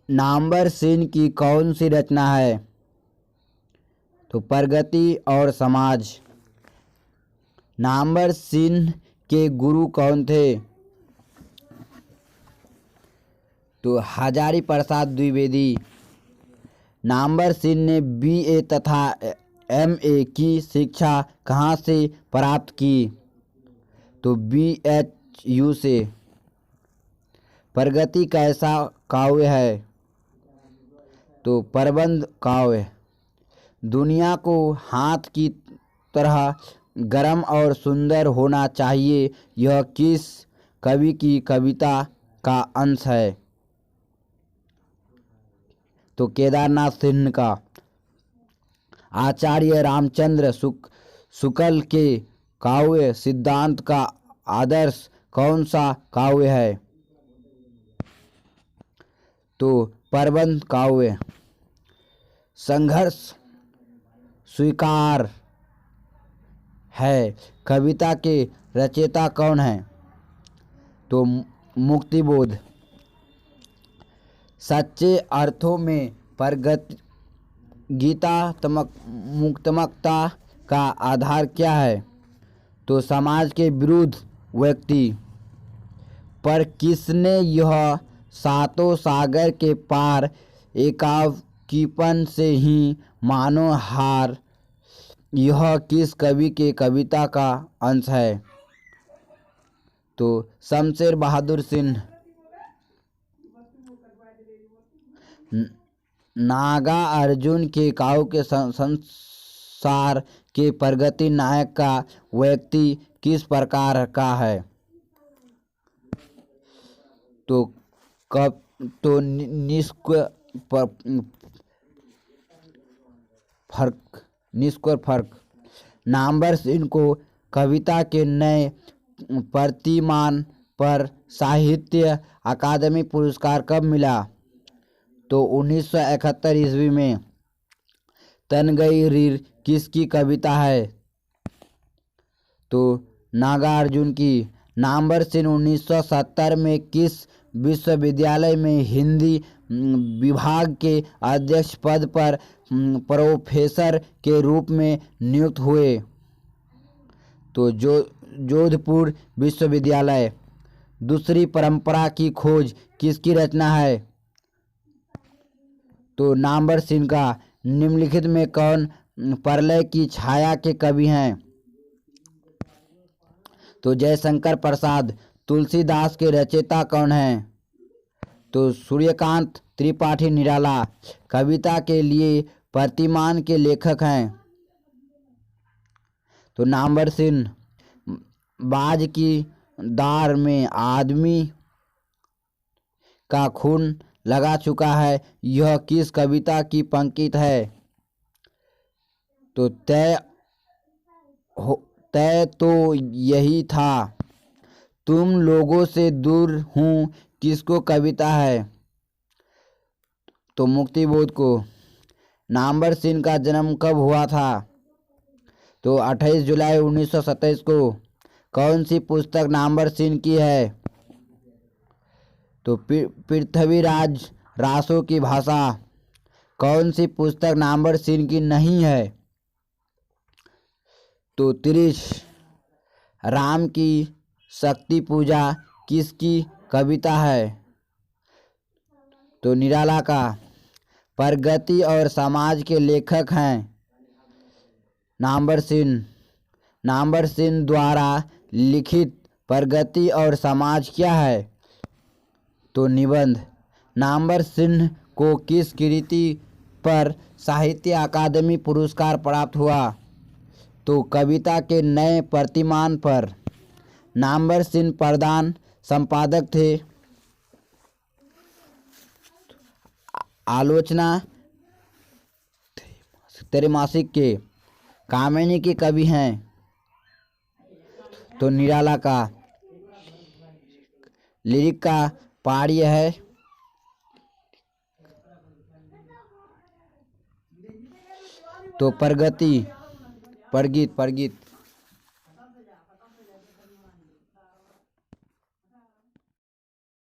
नामवर सिंह की कौन सी रचना है? तो प्रगति और समाज। नामवर सिंह के गुरु कौन थे? तो हजारी प्रसाद द्विवेदी। नामवर सिंह ने बीए तथा एमए की शिक्षा कहाँ से प्राप्त की? तो बीएचयू से। प्रगति कैसा काव्य है? तो प्रबंध काव्य। दुनिया को हाथ की तरह गर्म और सुंदर होना चाहिए, यह किस कवि की कविता का अंश है? तो केदारनाथ सिंह का। आचार्य रामचंद्र शुक्ल के काव्य सिद्धांत का आदर्श कौन सा काव्य है? तो प्रबंध काव्य। संघर्ष स्वीकार है कविता के रचयिता कौन है? तो मुक्तिबोध। सच्चे अर्थों में मुक्तमकता का आधार क्या है? तो समाज के विरुद्ध व्यक्ति। पर किसने यह सातों सागर के पार एकाकीपन से ही मानो हार, यह किस कवि के कविता का अंश है? तो शमशेर बहादुर सिंह। नागा अर्जुन के काव्य के संसार के प्रगति नायक का व्यक्ति किस प्रकार का है? तो निष्क्रिय फर्क। नामवर सिंह को कविता के नए प्रतिमान पर साहित्य अकादमी पुरस्कार कब मिला? तो 1971 ईस्वी में। तनगई रीर किसकी कविता है? तो नागार्जुन की। नामवर सिंह 1970 में किस विश्वविद्यालय में हिंदी विभाग के अध्यक्ष पद पर प्रोफेसर के रूप में नियुक्त हुए? तो जोधपुर विश्वविद्यालय। दूसरी परंपरा की खोज किसकी रचना है? तो नामवर सिंह का। निम्नलिखित में कौन प्रलय की छाया के कवि हैं? तो जयशंकर प्रसाद। तुलसीदास के रचयिता कौन हैं? तो सूर्यकांत त्रिपाठी निराला। कविता के लिए प्रतिमान के लेखक हैं? तो नामवर सिंह। बाज की दार में आदमी का खून लगा चुका है, यह किस कविता की पंक्ति है? तो तय तो यही था, तुम लोगों से दूर हूँ किसको कविता है? तो मुक्तिबोध को। नामवर सिंह का जन्म कब हुआ था? तो 28 जुलाई 1927 को। कौन सी पुस्तक नामवर सिंह की है? तो पृथ्वीराज रासो की भाषा। कौन सी पुस्तक नामवर सिंह की नहीं है? तो त्रिश। राम की शक्ति पूजा किसकी कविता है? तो निराला का। प्रगति और समाज के लेखक हैं नामवर सिंह। नामवर सिंह द्वारा लिखित प्रगति और समाज क्या है? तो निबंध। नामवर सिंह को किस कृति पर साहित्य अकादमी पुरस्कार प्राप्त हुआ? तो कविता के नए प्रतिमान पर। नामवर सिंह प्रधान संपादक थे आलोचना त्रैमासिक के। कामिनी के कवि हैं? तो निराला का। लिरिक का पार्य है? तो प्रगति। प्रगीत।